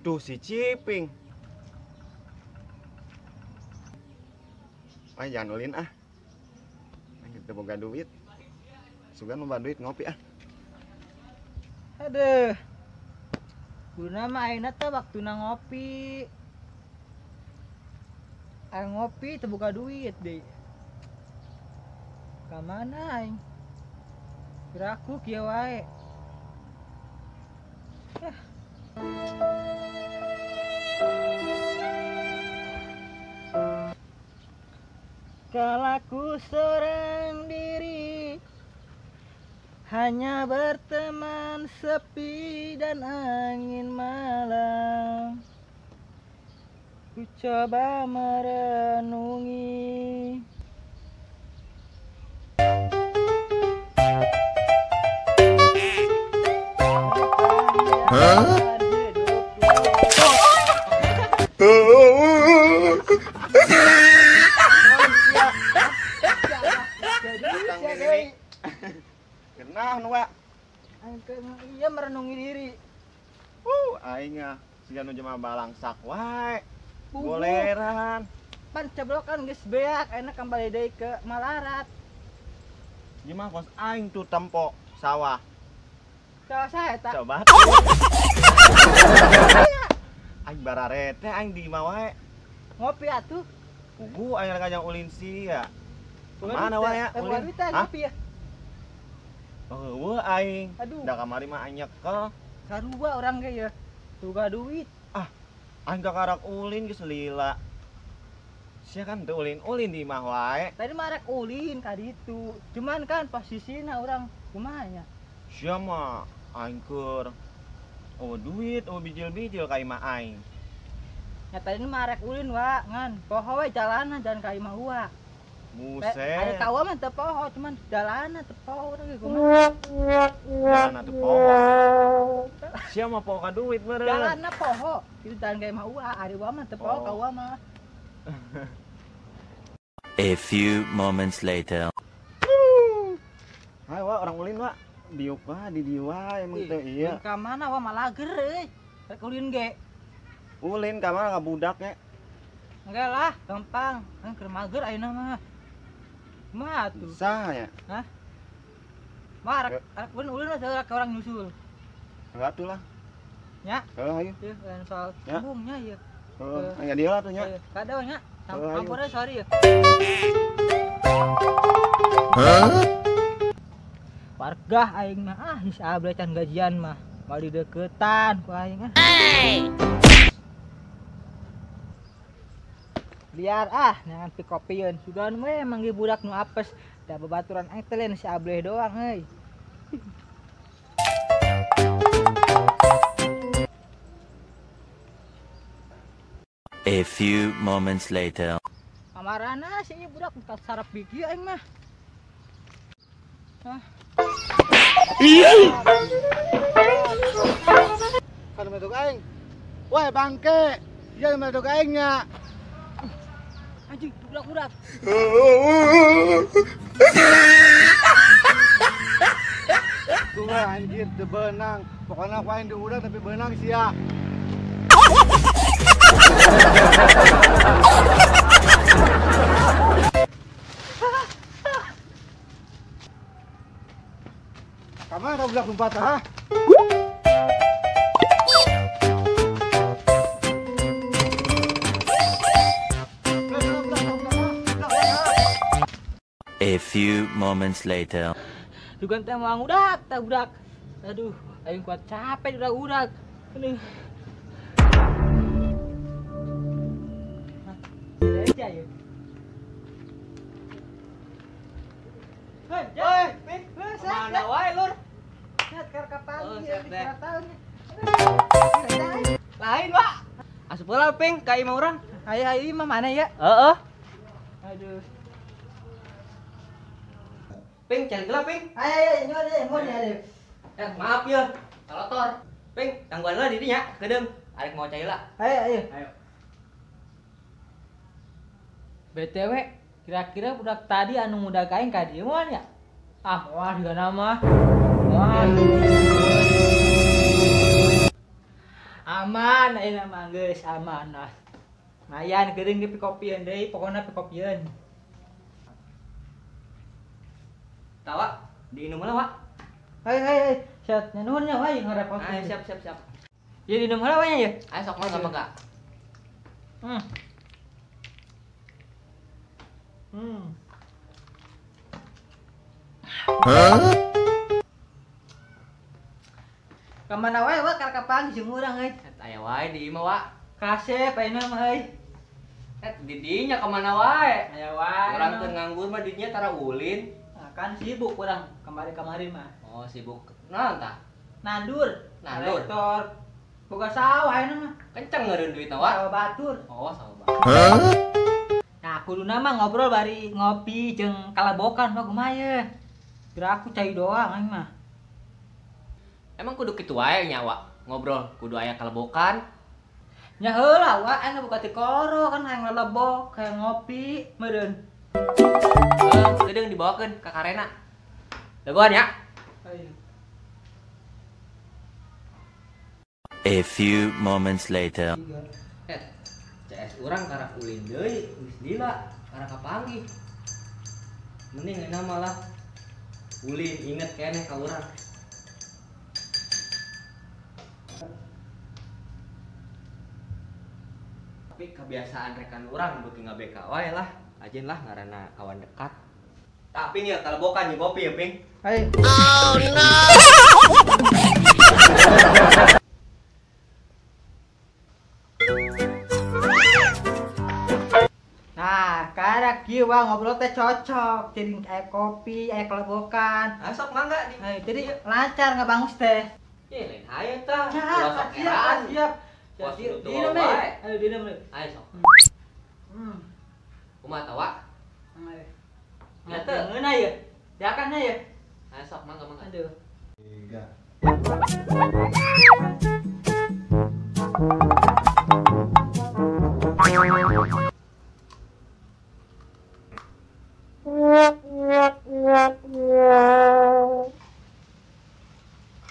Tuh si Ciping. Jangan ulin ah. Kita boga duit. Sugan loba duit ngopi ah. Aduh. Guna mah ayeuna teh waktuna ngopi. Aing ngopi teu boga duit deh. Ka mana aing? Kiraku kieu wae. Kalaku seorang diri, hanya berteman sepi dan angin malam. Ku coba merenungi. Kenapa nu wa? Iya merenungi diri. Aing siga nu jelema balangsak wae. Bubuh. Goleran. Pan ceblokan geus beak, enak kembali deui ke Malarat. Gimana kos aing tuh tempo sawah. Sawah saya tak. Coba. Aing bararete aing di imah wae. Ngopi atuh. Pugu aing ngajang ulin sia. Mana wae ya ulin? Hah? Ngopi ya. Eueuh aing. Aduh. Da kamari mah aing nyekel. Sarua orang ge ya. Tuga duit. Aing kakarak ulin geus lila. Sia kan teu ulin-ulin di imah wae. Tadi mah rek ulin ka ditu. Cuman kan posisina urang kumaha nya. Sia mah aing keur duit, bijil-bijil ka imah aing. Ya tadi mah rek ulin wa ngan. Poho we jalanan jalan ka imah wa. Buset. Aya kawa mah teu poho, cuman jalanan teu poho urang ge kumaha. Jalan atuh poho. Sia mah poho ka duit meureun. Jalanna poho. Itu jalan ka imah wa, ari wa mah teu poho ka wa mah. A few moments later. Hai wa orang ulin wa. Diuk wa di dieu wae emang teu ieu. Ka mana wa malager euy. Rek ulin ge. Ulin ka mana ka budak nya. Enggak lah, gampang. Kan keur mager ayeuna mah. Kumaha atuh? Saha nya? Mah rek ulin mah rek orang nyusul. Enggak tuh lah. Nya. Ayo. Teu lain soal Ya. bungnya ieu. Aya dia lah tuh nya. Kada nya. Ayo. Sampurna sorry ya. Warga aing mah geus abli can gajian mah. Bali deukeutan ku aing ah. Biar jangan pikopieun. Sugan we emang ge budak nu apes. Da babaturan aing teh lain si ableh doang euy. A few moments later. Kamarana si ieu budak buka sarap bigi aing mah. Kan medok aing. Woi bangke. Dia medok aing nya. Anjing budak-budak. Tuh anjir teu beunang. Pokona aku aing di udah tapi beunang sia. Kamana budak lompat ha? A few moments later. Dugan teh moal ngudak, tah budak. Aduh, aing kuat capek udak-udak. Aduh. Aja ya. Hei, Pin, mana wae lur? Set keur ka pagi ya, tahun. Lain, Pak. Asup heula Ping ka imah urang. Aya imah mana ya? Heeh. Aduh. Ping, cari gelap, Ping. Ayo, nyuan ya. Maaf ya, kalotor. Ping, tangguhan lah didinya, kedeng. Arek mau cai lah. Ayo. BTW, kira-kira budak tadi anu muda kain ka dieu moal nya? Moal juga nama. Aman, ini mah geus aman lah. Mayan geuring di pikopian deui, pokona pikopian. Tawa, diinum lah, Wak. Hei, siap nuhun nya wae ngarepot. Ayo, siap. Ya diinum heula wae ya. Ayo sok mah enggak. Hmm. Hmm. Kamana wae Wak ka pagi jeung urang euy. Aya wae di imah, Wak. Kasep ayeuna mah euy. Di dinya kemana wae? Aya wae. Orang keur nganggur mah dinya tara ulin. Nah, kan sibuk urang kamari mah. Oh, sibuk. Naon tah? Nandur. Nandur. Kolektor. Boga sawah ayeuna mah. Kenceng ngeureun duitna, Wak. Sawah batur. Oh, sabar. Nah, kuduna mah ngobrol bari ngopi jeung kalabokan mah kumaha ye. Kira aku cai doang aing mah. Emang kudu kitu wae nya, Wak. Ngobrol kudu aya kalebokan. Nya heula Wak, anu buka ti koro kan hayang lalebok, hayang ngopi meureun. Gedeung dibawakeun ka karena. Dagoan ya. A few moments later. CS urang karena ulin deui, geus lila, karena kapanggih. Mending euna malah ulin inget keneh ka urang. Tapi kebiasaan rekan urang beuki ngabeka wae lah. Ajeun lah ngaranna kawan dekat. Tapi nih kalau bokan nih kopi ya, Ping. Hai. Oh no! Nah, karek kieu Wak ngobrol teh cocok, jadi aya kopi, aya kalabokan. Asok mangga di. Hai, jadi lancar ngabangus teh. Ye lain aya tah. Nah, Ulah sok eraan. siap. Pos Siap. tutu Dinum wae. we. Ayo dinum we. Ayo sok. Hmm. Kumaha tah, Wak? Ayo. Ya, Ngate teh. ngeuna ye. Diakan ye. Ayo sok mangga. Aduh.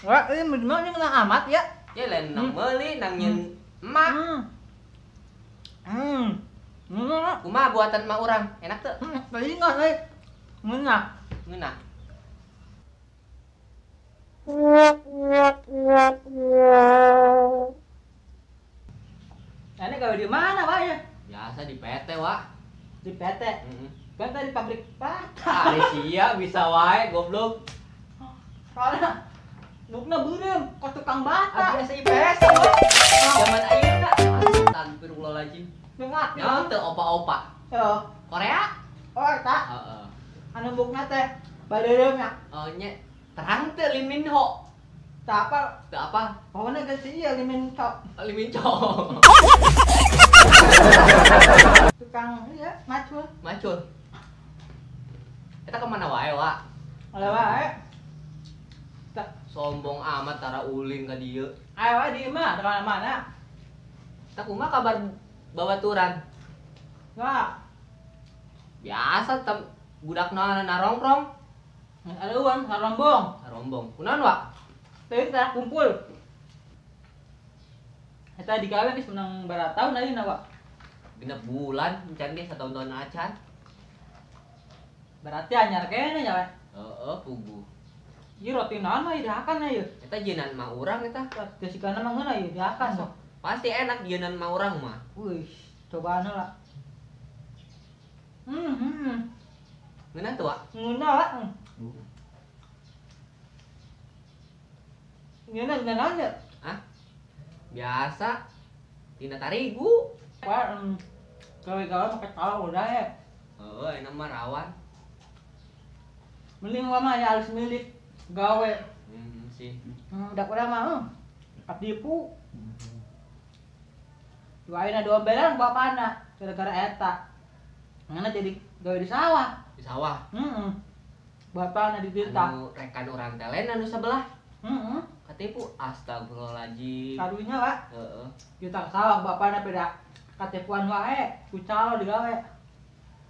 Wah, ini bener nang amat ya. Ya lain nang meuli nang nyeun emak. Kumaha buatan emak urang? Enak teu? Tadi enggak, euy. Ngeunah. Ngeunah. Ini gawe di mana, Wak ya? Biasa di PT, Wak. Di PT. Heeh. Kan tadi pabrik pata. Ari sia bisa wae goblok. Soalnya lukna beureum ka tukang bata. Biasa IPS, Wak. Zaman ayeuna astagfirullahaladzim. Dengar. Nyaho teu opa-opa? Yo. Korea? Oh, eta. Heeh. Anu bukna teh badeureum nya. Oh nya terang teu Lee Min Ho. Tah apa? Teu apa? Pokona geus ieu limin cok. Lee Min Cho. Tukang ieu macul. Macul. Eta kemana wae, Wak? Ada wae. Sombong amat tara ulin ka dieu. Ayo wae di imah, da mana-mana. Eta kumaha kabar babaturan? Enggak. Biasa budak narongkrong. Ada uang, rombong. Rombong. Kunaon, Wak? Teh kita kumpul. Eta digawe geus menang berapa tahun ayeuna, Wak? Genep bulan encan ge sataun-taun acan. Berarti anyar kene nya we. Heeh, pugu. Ieu roti naon mah diakan ieu. Eta jeunan mah urang eta. Gesikana mah ngeuna ieu diakan sok. Pasti enak jeunan mah urang mah. Wih, cobaana lah. Ngeunah tuh, Wak? Ngeuna lah. Ngeuna naon ya? Hah? Biasa. Tina tarigu. Wah, gawe-gawe make tahu udah ya. Heeh, enak mah rawan. Mending gua mah ya harus milik gawe. Sih. Udah kurang mah. Katipu. Dua ayeuna dombelan bapana gara-gara eta. Ngana jadi gawe di sawah. Di sawah. Bapana di dita. Anu rekan urang teh lain anu sebelah. Katipu astagfirullahaladzim. Karunya, Pak. Heeh. Kita ke sawah bapana beda katipuan wae, kucalo digawe.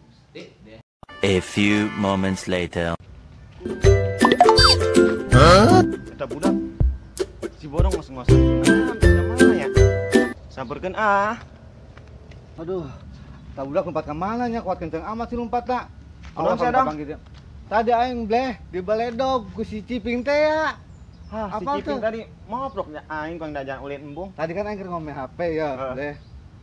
Mesti deh. A few moments later. Huh? tak budak. Si bodong ngos-ngosan kunaon ka mana ya? Samperkeun ah. Aduh, tak budak lompat ke mana nya, kuat kenceng amat sih lompat tak. Kunaon saya dong? Tadi aing bleh di baledog ku si Ciping teh ya. Hah, si Apa Ciping tuh? tadi ngoprok nya aing pang dajan ulin embung. Tadi kan aing keur ngomel HP ya, Heeh. bleh.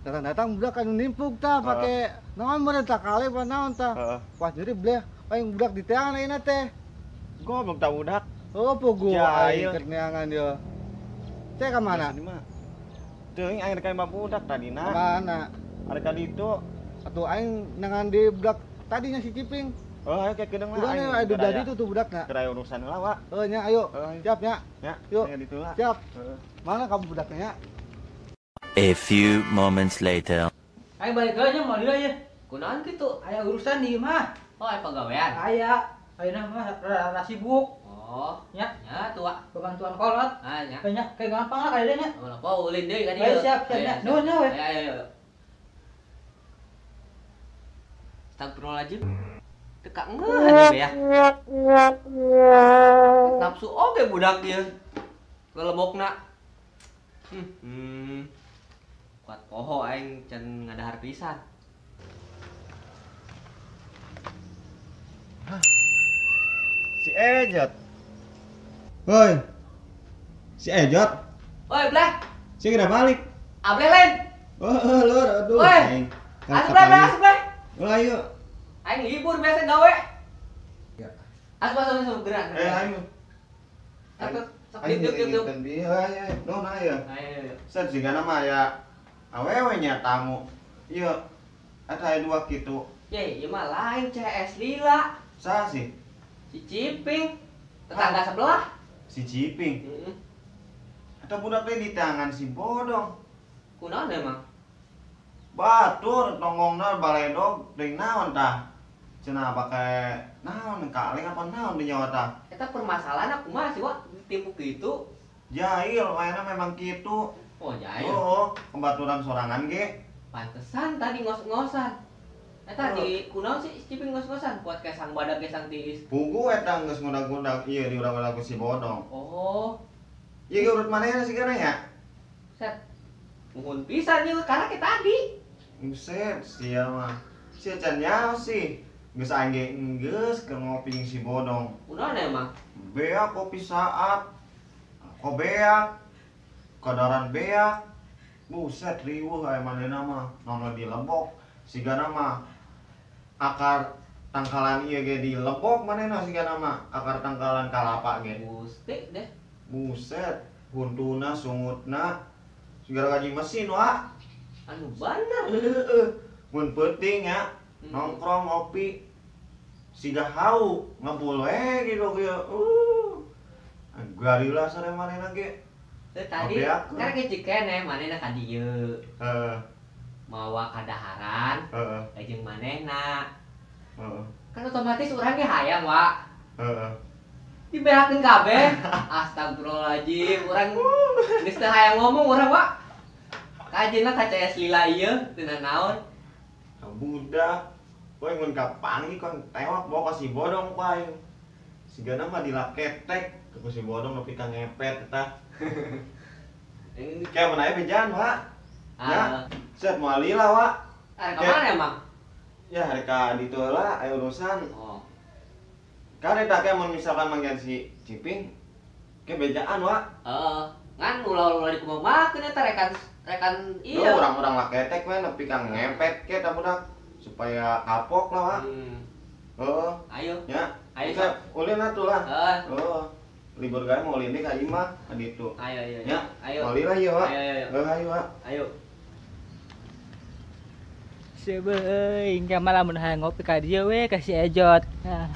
Datang-datang budak kan nimpuk tah pake naon meureun tah kali apa naon tah. Heeh. Pas jadi bleh, aing budak di teangan ayeuna teh. Goblok tak budak. Oh, pogo Jahil. aing keur neangan dia. Teh ka mana? Di mana? Teuing aing rek ka budak tadina. Mana? Ada ka ditu. Atuh aing nangan di budak tadinya si Ciping. Oh, ayo ke kedeung lah. Bukan ada jadi tuh budakna. Keraya urusan lah, Wak. Nya ayo. Ayo. Siap nya. Ya, Yuk. aya ditu lah. Siap. Heeh. Mana kamu budaknya ya? A few moments later. Ayo balik aja mau dia ya. Kunaon kitu? Aya urusan di mah. Oh, aya pagawean. Aya. Ayeuna mah rada sibuk. Oh, Ya, nya tua. kebantuan kolot. Ah, nya. Kayak gampang lah kayaknya. Apa ulin deui ka Ayo dieu. siap, siap. Nuhun ya we. Ayo. Astagfirullahaladzim. Teka ngeuh ya. Nafsu oge budak ieu. Kelebokna. Kuat poho aing can ngadahar pisan. Si Ejot. Woi. Si Ejot. Oi, Bleh. Si kira balik. Ableh lain. Oh, lur, aduh. Woi. Aing. Asup Bleh. Oh, ayo. Aing libur biasa gawe. Ya. Asup gerak. Ayo. Sok yuk. Ayo, non ayo. Ayo. Set juga nama ya awewe nya tamu. Iya. Ada dua kitu. Ye, ieu mah lain CS Lila. Sa sih? Si Ciping. Tetangga sebelah. Si Ciping. Heeh. Ada budak teh di tangan si bodong. Kunaon emang? Batur tongongna baledog teuing naon tah? Cenah pake naon kaleng apa naon di nyawa tah? Eta permasalahan aku mah sih wa tipu kitu. Jahil mainnya memang kitu. Oh, jahil. Oh, pembaturan sorangan ge. Pantesan tadi ngos-ngosan. Eta di kunaon sih Ciping ngos-ngosan buat kesang badak kesang tiis. Pugu eta geus ngudag-ngudag ieu di urang-urang ku si bodong. Oh, Ieu ge urut manehna sih kana ya? set. Muhun pisan ieu karena ke tadi. Buset, sia mah. Sia can nyaho sih. Geus aing ge geus keur ngopi jeung si bodong. Kunaon emang? Beak kopi saat. Kobeak. Kadaran beak. Buset riweuh aya manehna mah. Naon dilebok. Sigana mah akar tangkalan ieu ge dilebok manehna sigana mah. Akar tangkalan kalapa ge. Gusti deh. Buset, huntuna sungutna segala gaji mesin wa. Anu bener. Mun penting ya, nongkrong ngopi siga hau ngabul we gitu ge. Garila sare manehna ge. Teh tadi Oke, aku. karena kecik keneh manehna ka dieu. Heeh, Mawa kadaharan heeh, jeung manehna. heeh, Kan otomatis urang ge hayang wa. heeh. Dibehakeun kabeh. Astagfirullahaladzim, urang geus teu hayang ngomong urang wa. Kajina ka CS Lila ieu teu naon. Budak. Poe mun ka pangi kon tewak bawa ka si bodong pae. Sigana mah dilaketek ku si bodong nepi ka ngepet eta. Kayak mana bejaan, Wak? Ya, set moal lila, Wak. Are ka mana emang? Ya, hari ka ditu heula aya urusan. Oh. Kan eta ke mun misalkan manggen si Ciping ke bejaan, Wak. Heeh. Ngan ulah-ulah dikumahakeun eta rekan Iya, iya. orang-orang laketek we nepi ka ngepet ke eta budak supaya kapok lah, Wak. Heeh. Ayo. Ya. Ayo, Kita ulin atuh lah. Heeh. Oh. Libur gawe mau ulin ka imah ka ditu. Ayo. Ya. Ayo. Mau lila ieu, Wak. Ayo. Ayo, Wak. Ayo. Sebeuing ka malah mun hayang ngopi ka dieu we ka si Ejot. Nah.